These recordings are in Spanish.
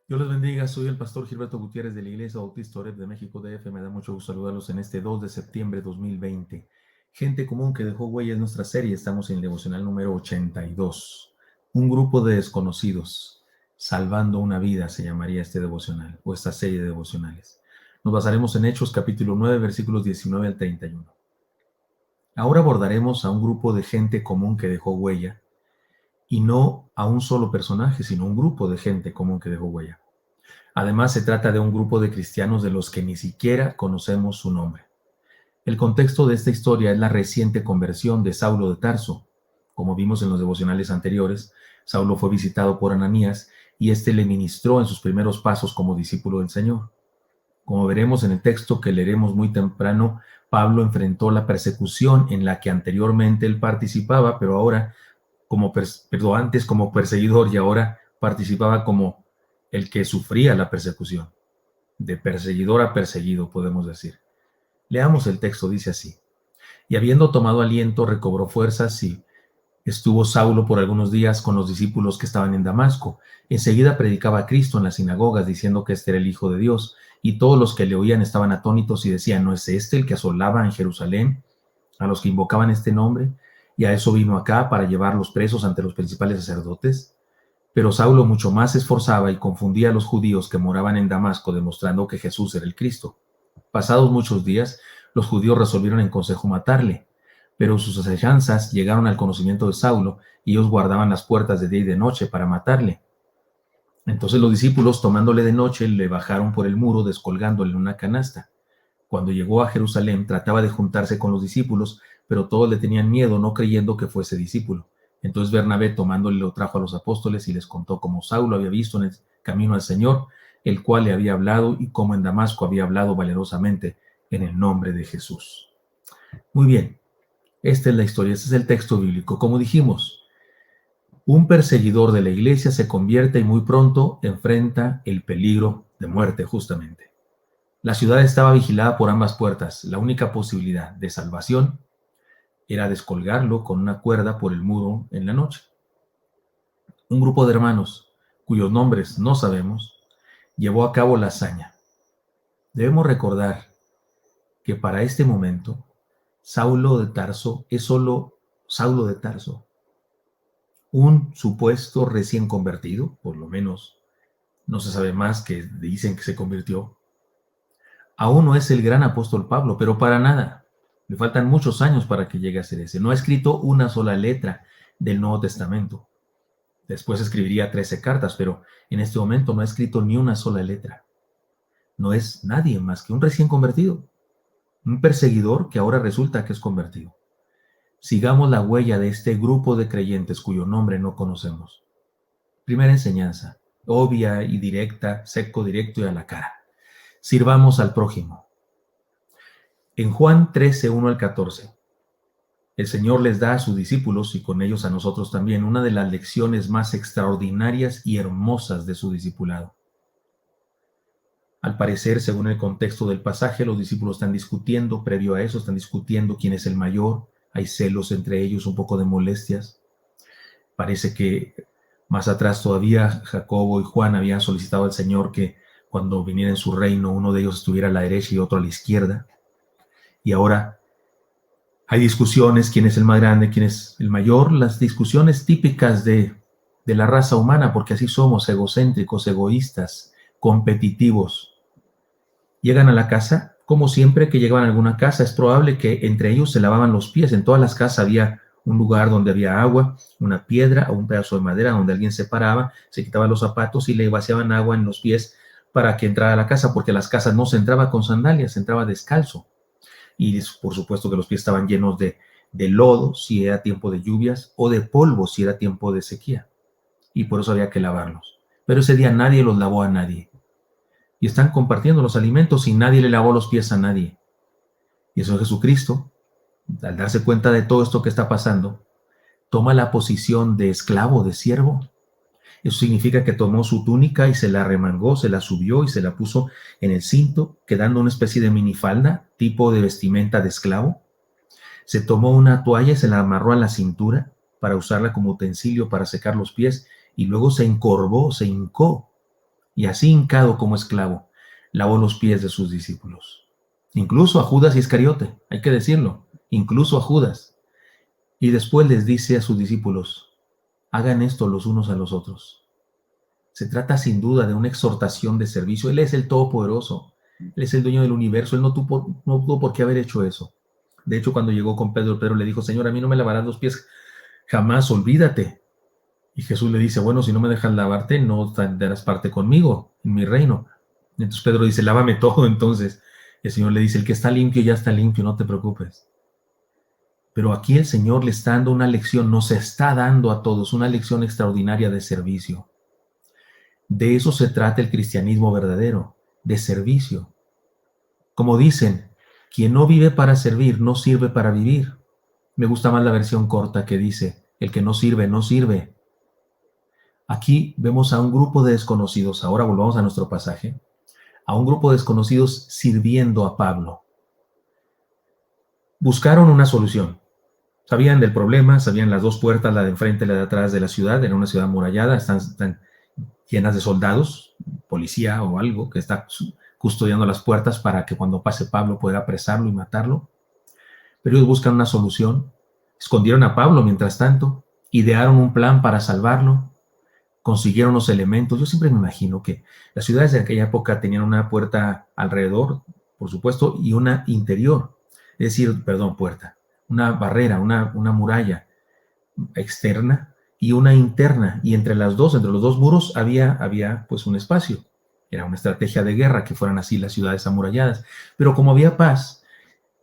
Dios les bendiga, soy el pastor Gilberto Gutiérrez de la Iglesia Bautista Oreb de México DF. Me da mucho gusto saludarlos en este 2 de septiembre de 2020. Gente común que dejó huella en nuestra serie. Estamos en el devocional número 82. Un grupo de desconocidos salvando una vida se llamaría este devocional o esta serie de devocionales. Nos basaremos en Hechos capítulo 9 versículos 19 al 31. Ahora abordaremos a un grupo de gente común que dejó huella, y no a un solo personaje, sino un grupo de gente común que dejó huella. Además, se trata de un grupo de cristianos de los que ni siquiera conocemos su nombre. El contexto de esta historia es la reciente conversión de Saulo de Tarso. Como vimos en los devocionales anteriores, Saulo fue visitado por Ananías y éste le ministró en sus primeros pasos como discípulo del Señor. Como veremos en el texto que leeremos muy temprano, Pablo enfrentó la persecución en la que anteriormente él participaba, pero ahora antes como perseguidor y ahora participaba como el que sufría la persecución. De perseguidor a perseguido, podemos decir. Leamos el texto, dice así. Y habiendo tomado aliento, recobró fuerzas y estuvo Saulo por algunos días con los discípulos que estaban en Damasco. Enseguida predicaba a Cristo en las sinagogas, diciendo que este era el Hijo de Dios. Y todos los que le oían estaban atónitos y decían, ¿no es este el que asolaba en Jerusalén a los que invocaban este nombre? Y a eso vino acá, para llevarlos presos ante los principales sacerdotes. Pero Saulo mucho más se esforzaba y confundía a los judíos que moraban en Damasco, demostrando que Jesús era el Cristo. Pasados muchos días, los judíos resolvieron en consejo matarle, pero sus asechanzas llegaron al conocimiento de Saulo, y ellos guardaban las puertas de día y de noche para matarle. Entonces los discípulos, tomándole de noche, le bajaron por el muro, descolgándole en una canasta. Cuando llegó a Jerusalén, trataba de juntarse con los discípulos, pero todos le tenían miedo, no creyendo que fuese discípulo. Entonces Bernabé, tomándole, lo trajo a los apóstoles y les contó cómo Saulo había visto en el camino al Señor, el cual le había hablado, y cómo en Damasco había hablado valerosamente en el nombre de Jesús. Muy bien, esta es la historia, este es el texto bíblico. Como dijimos, un perseguidor de la iglesia se convierte y muy pronto enfrenta el peligro de muerte, justamente. La ciudad estaba vigilada por ambas puertas. La única posibilidad de salvación era descolgarlo con una cuerda por el muro en la noche. Un grupo de hermanos, cuyos nombres no sabemos, llevó a cabo la hazaña. Debemos recordar que para este momento, Saulo de Tarso es solo Saulo de Tarso, un supuesto recién convertido, por lo menos no se sabe más, que dicen que se convirtió. Aún no es el gran apóstol Pablo, pero para nada. Le faltan muchos años para que llegue a ser ese. No ha escrito una sola letra del Nuevo Testamento. Después escribiría 13 cartas, pero en este momento no ha escrito ni una sola letra. No es nadie más que un recién convertido, un perseguidor que ahora resulta que es convertido. Sigamos la huella de este grupo de creyentes cuyo nombre no conocemos. Primera enseñanza, obvia y directa, seco, directo y a la cara. Sirvamos al prójimo. En Juan 13, 1 al 14, el Señor les da a sus discípulos, y con ellos a nosotros también, una de las lecciones más extraordinarias y hermosas de su discipulado. Al parecer, según el contexto del pasaje, los discípulos están discutiendo, previo a eso, están discutiendo quién es el mayor, hay celos entre ellos, un poco de molestias. Parece que más atrás todavía Jacobo y Juan habían solicitado al Señor que cuando viniera en su reino, uno de ellos estuviera a la derecha y otro a la izquierda. Y ahora hay discusiones, quién es el más grande, quién es el mayor, las discusiones típicas de la raza humana, porque así somos, egocéntricos, egoístas, competitivos. Llegan a la casa, como siempre que llegaban a alguna casa, es probable que entre ellos se lavaban los pies. En todas las casas había un lugar donde había agua, una piedra o un pedazo de madera donde alguien se paraba, se quitaba los zapatos y le vaciaban agua en los pies para que entrara a la casa, porque las casas no se entraba con sandalias, se entraba descalzo. Y por supuesto que los pies estaban llenos de lodo si era tiempo de lluvias, o de polvo si era tiempo de sequía, y por eso había que lavarlos. Pero ese día nadie los lavó a nadie, y están compartiendo los alimentos y nadie le lavó los pies a nadie. Y eso Jesucristo, al darse cuenta de todo esto que está pasando, toma la posición de esclavo, de siervo. Eso significa que tomó su túnica y se la remangó, se la subió y se la puso en el cinto, quedando una especie de minifalda, tipo de vestimenta de esclavo. Se tomó una toalla y se la amarró a la cintura para usarla como utensilio para secar los pies, y luego se encorvó, se hincó, y así hincado como esclavo, lavó los pies de sus discípulos. Incluso a Judas Iscariote, hay que decirlo, incluso a Judas. Y después les dice a sus discípulos, hagan esto los unos a los otros. Se trata sin duda de una exhortación de servicio. Él es el Todopoderoso, Él es el dueño del universo, Él no tuvo por qué haber hecho eso. De hecho, cuando llegó con Pedro, Pedro le dijo, Señor, a mí no me lavarás los pies jamás, olvídate. Y Jesús le dice, bueno, si no me dejas lavarte, no tendrás parte conmigo en mi reino. Y entonces Pedro dice, lávame todo. Entonces el Señor le dice, el que está limpio ya está limpio, no te preocupes. Pero aquí el Señor le está dando una lección, nos está dando a todos una lección extraordinaria de servicio. De eso se trata el cristianismo verdadero, de servicio. Como dicen, quien no vive para servir, no sirve para vivir. Me gusta más la versión corta que dice, el que no sirve, no sirve. Aquí vemos a un grupo de desconocidos, ahora volvamos a nuestro pasaje, a un grupo de desconocidos sirviendo a Pablo. Buscaron una solución. Sabían del problema, sabían las dos puertas, la de enfrente y la de atrás de la ciudad, era una ciudad amurallada, están llenas de soldados, policía o algo, que está custodiando las puertas para que cuando pase Pablo pueda apresarlo y matarlo. Pero ellos buscan una solución, escondieron a Pablo mientras tanto, idearon un plan para salvarlo, consiguieron los elementos. Yo siempre me imagino que las ciudades de aquella época tenían una puerta alrededor, por supuesto, y una interior, es decir, perdón, puerta, una barrera, una muralla externa y una interna, y entre los dos muros había pues un espacio. Era una estrategia de guerra que fueran así las ciudades amuralladas. Pero como había paz,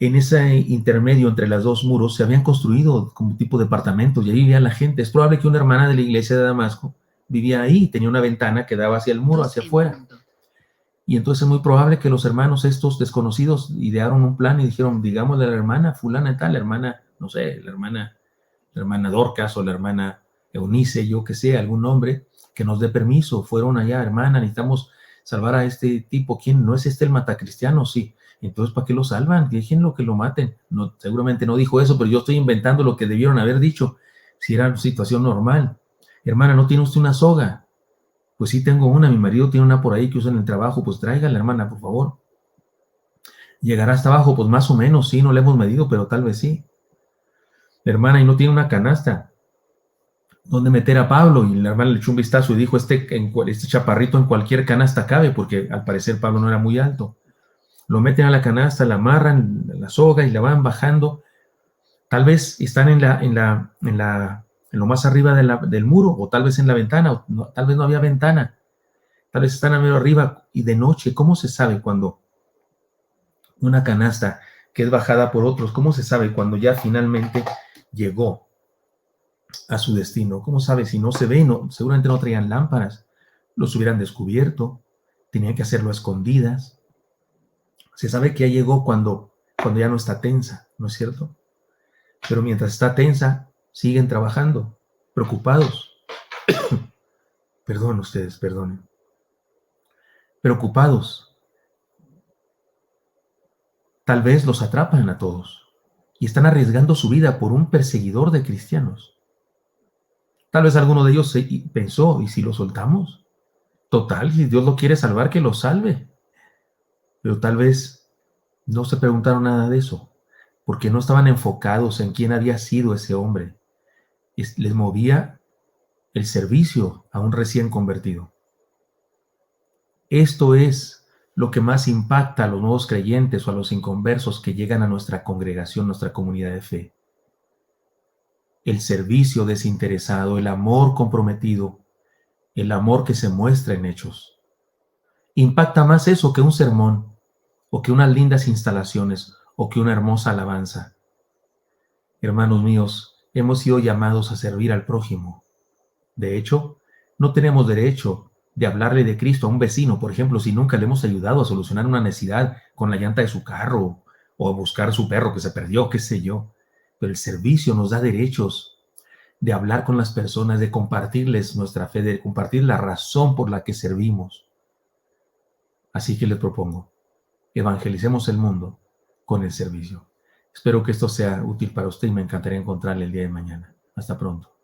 en ese intermedio entre los dos muros se habían construido como tipo de departamentos y ahí vivía la gente. Es probable que una hermana de la iglesia de Damasco vivía ahí, tenía una ventana que daba hacia el muro, hacia afuera. Y entonces es muy probable que los hermanos estos desconocidos idearon un plan y dijeron, digámosle a la hermana fulana y tal, la hermana, no sé, la hermana Dorcas o la hermana Eunice, yo que sé, algún nombre, que nos dé permiso. Fueron allá, hermana, necesitamos salvar a este tipo. ¿Quién? ¿No es este el matacristiano? Sí. Entonces, ¿para qué lo salvan? Déjenlo que lo maten. No, seguramente no dijo eso, pero yo estoy inventando lo que debieron haber dicho, si era una situación normal. Hermana, ¿no tiene usted una soga? Pues sí tengo una, mi marido tiene una por ahí que usa en el trabajo, pues tráigala, hermana, por favor. ¿Llegará hasta abajo? Pues más o menos, sí, no le hemos medido, pero tal vez sí. Hermana, ¿y no tiene una canasta donde meter a Pablo? Y la hermana le echó un vistazo y dijo, este chaparrito en cualquier canasta cabe, porque al parecer Pablo no era muy alto. Lo meten a la canasta, la amarran, la soga y la van bajando. Tal vez están en lo más arriba del muro, o tal vez en la ventana, o no, tal vez no había ventana. Tal vez están a medio arriba y de noche. ¿Cómo se sabe cuando una canasta que es bajada por otros, cómo se sabe cuando ya finalmente llegó a su destino? ¿Cómo sabe si no se ve? No, seguramente no traían lámparas, los hubieran descubierto, tenían que hacerlo a escondidas. Se sabe que ya llegó cuando ya no está tensa, ¿no es cierto? Pero mientras está tensa, siguen trabajando, preocupados. Perdón ustedes, perdonen. Preocupados. Tal vez los atrapan a todos y están arriesgando su vida por un perseguidor de cristianos. Tal vez alguno de ellos pensó, ¿y si lo soltamos? Total, si Dios lo quiere salvar, que lo salve. Pero tal vez no se preguntaron nada de eso, porque no estaban enfocados en quién había sido ese hombre. Les movía el servicio a un recién convertido. Esto es lo que más impacta a los nuevos creyentes o a los inconversos que llegan a nuestra congregación, nuestra comunidad de fe. El servicio desinteresado, el amor comprometido, el amor que se muestra en hechos. Impacta más eso que un sermón, o que unas lindas instalaciones, o que una hermosa alabanza. Hermanos míos, hemos sido llamados a servir al prójimo. De hecho, no tenemos derecho de hablarle de Cristo a un vecino, por ejemplo, si nunca le hemos ayudado a solucionar una necesidad con la llanta de su carro, o a buscar su perro que se perdió, qué sé yo. Pero el servicio nos da derechos de hablar con las personas, de compartirles nuestra fe, de compartir la razón por la que servimos. Así que les propongo, evangelicemos el mundo con el servicio. Espero que esto sea útil para usted y me encantaría encontrarle el día de mañana. Hasta pronto.